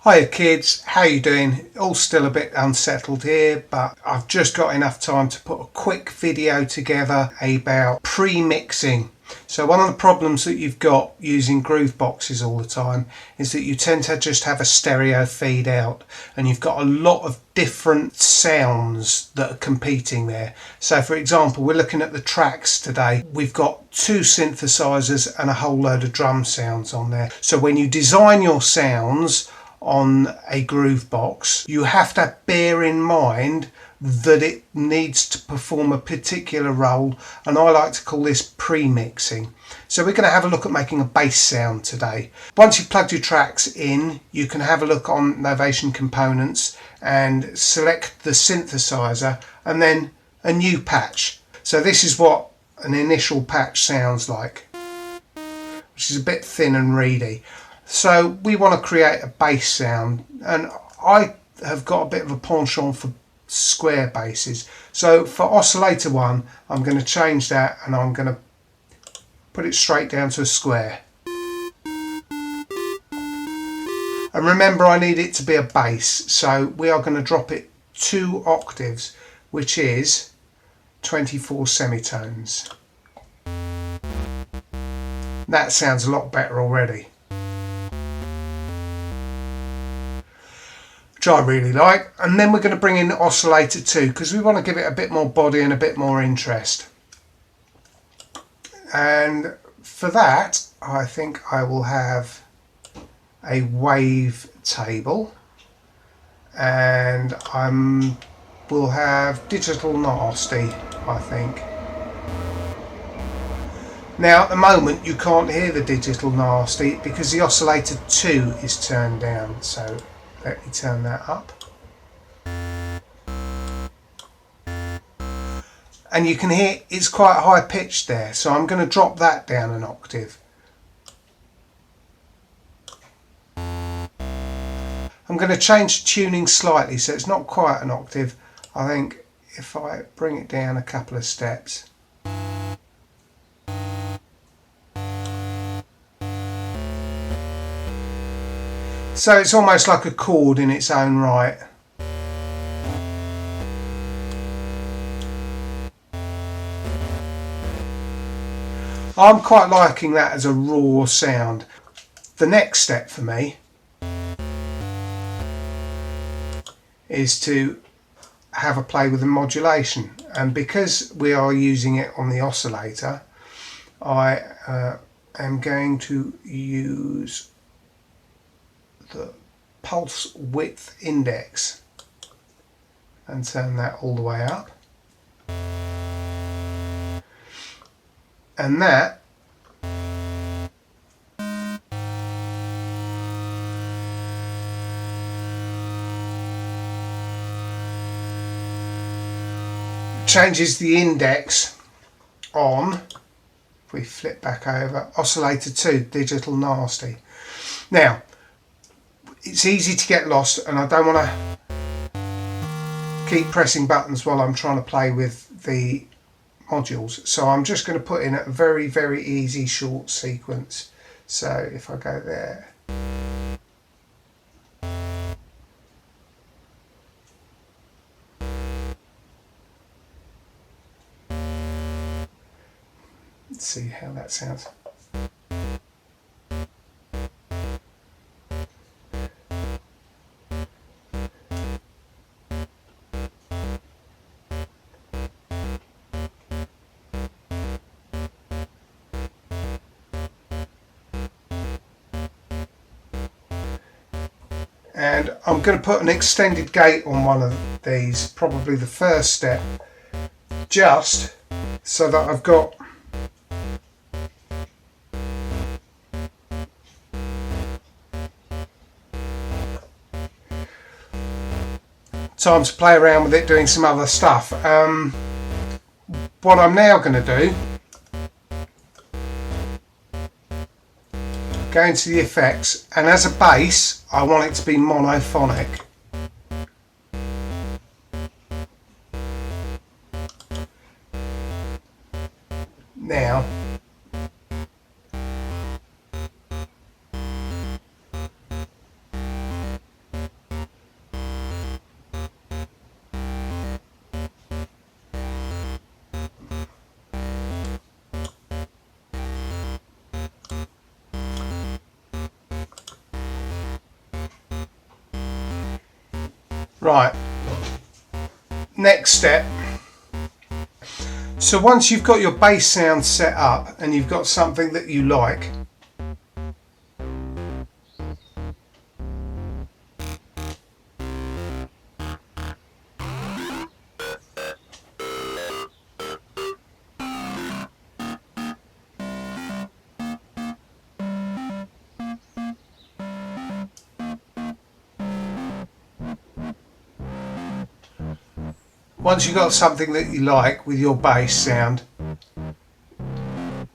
Hiya kids, how you doing? All still a bit unsettled here, but I've just got enough time to put a quick video together about pre-mixing. So one of the problems that you've got using grooveboxes all the time is that you tend to just have a stereo feed out and you've got a lot of different sounds that are competing there. So for example, we're looking at the tracks today. We've got two synthesizers and a whole load of drum sounds on there. So when you design your sounds on a groovebox, you have to bear in mind that it needs to perform a particular role, and I like to call this pre-mixing. So we're going to have a look at making a bass sound today. Once you've plugged your tracks in, you can have a look on Novation components and select the synthesizer and then a new patch. So this is what an initial patch sounds like, which is a bit thin and reedy. So we want to create a bass sound, and I have got a bit of a penchant for square basses. So for oscillator 1, I'm going to change that and I'm going to put it straight down to a square. And remember, I need it to be a bass, so we are going to drop it 2 octaves, which is 24 semitones. That sounds a lot better already, which I really like. And then we're going to bring in oscillator 2 because we want to give it a bit more body and a bit more interest. And for that, I think I will have a wave table, and we'll have digital nasty, I think. Now at the moment you can't hear the digital nasty because the oscillator 2 is turned down, so let me turn that up. And you can hear it's quite high pitched there, so I'm going to drop that down an octave. I'm going to change tuning slightly so it's not quite an octave. I think if I bring it down a couple of steps. So it's almost like a chord in its own right. I'm quite liking that as a raw sound. The next step for me is to have a play with the modulation, and because we are using it on the oscillator, I am going to use the pulse width index and turn that all the way up, and that changes the index on, if we flip back over, oscillator 2, digital nasty. Now it's easy to get lost, and I don't want to keep pressing buttons while I'm trying to play with the modules, so I'm just going to put in a very easy short sequence. So if I go there, let's see how that sounds. And I'm going to put an extended gate on one of these, probably the first step, just so that I've got time to play around with it doing some other stuff. What I'm now going to do, go into the effects, and as a bass I want it to be monophonic. Now Right, next step. So once you've got your bass sound set up and you've got something that you like, once you've got something that you like with your bass sound,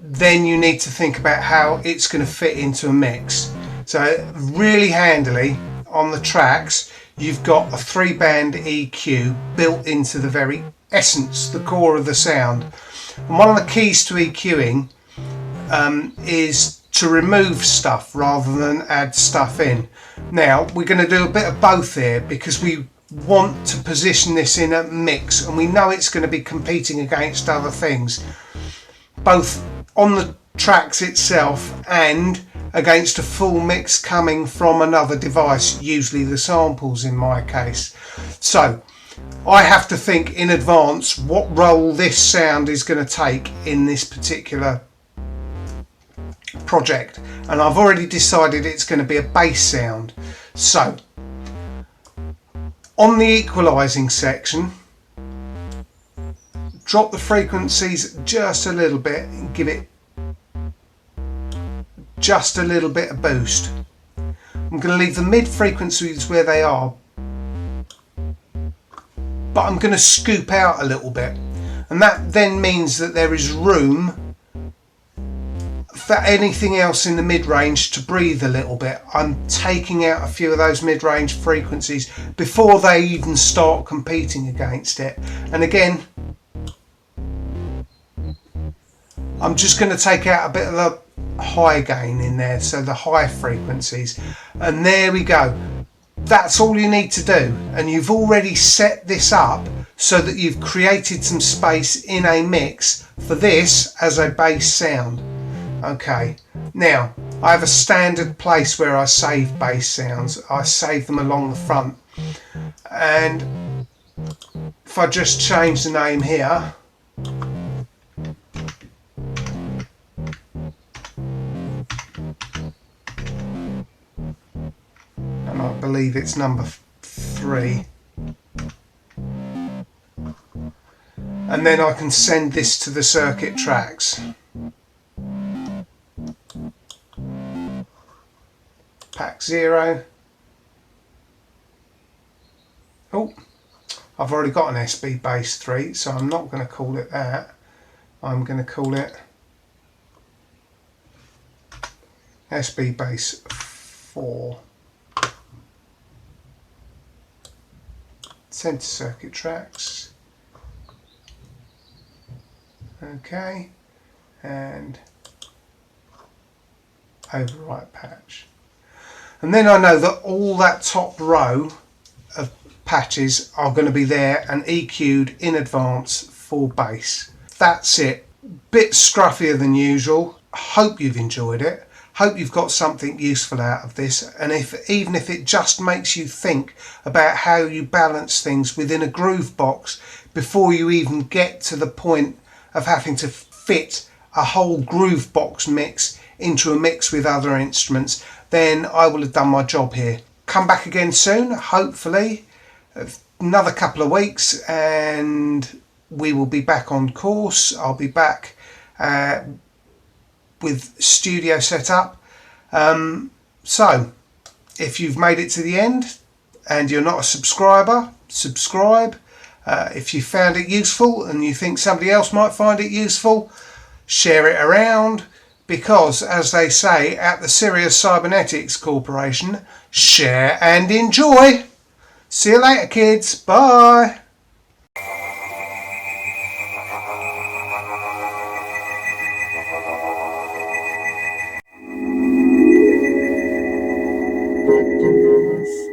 then you need to think about how it's going to fit into a mix. So really handily on the tracks, you've got a 3-band EQ built into the very essence, the core of the sound. And one of the keys to EQing is to remove stuff rather than add stuff in. Now we're going to do a bit of both here because we want to position this in a mix and we know it's going to be competing against other things, both on the tracks itself and against a full mix coming from another device, usually the samples in my case. So I have to think in advance what role this sound is going to take in this particular project, and I've already decided it's going to be a bass sound. So on the equalizing section, drop the frequencies just a little bit and give it just a little bit of boost. I'm going to leave the mid frequencies where they are, but I'm going to scoop out a little bit, and that then means that there is room for anything else in the mid-range to breathe a little bit. I'm taking out a few of those mid-range frequencies before they even start competing against it. And again, I'm just going to take out a bit of the high gain in there, so the high frequencies, and there we go. That's all you need to do, and you've already set this up so that you've created some space in a mix for this as a bass sound. Okay, now I have a standard place where I save bass sounds. I save them along the front, and if I just change the name here, and I believe it's number 3, and then I can send this to the circuit tracks. Pack 0. Oh, I've already got an SB Bass 3, so I'm not going to call it that. I'm going to call it SB Bass 4. Send to circuit tracks. Okay, and overwrite patch. And then I know that all that top row of patches are going to be there and EQ'd in advance for bass. That's it. Bit scruffier than usual. Hope you've enjoyed it. Hope you've got something useful out of this, and even if it just makes you think about how you balance things within a groovebox before you even get to the point of having to fit a whole groovebox mix into a mix with other instruments, then I will have done my job here. Come back again soon, hopefully another couple of weeks, and we will be back on course. I'll be back with studio set up. So if you've made it to the end and you're not a subscriber, subscribe. If you found it useful and you think somebody else might find it useful, share it around, because as they say at the Sirius Cybernetics Corporation, share and enjoy. See you later, kids. Bye. Activist.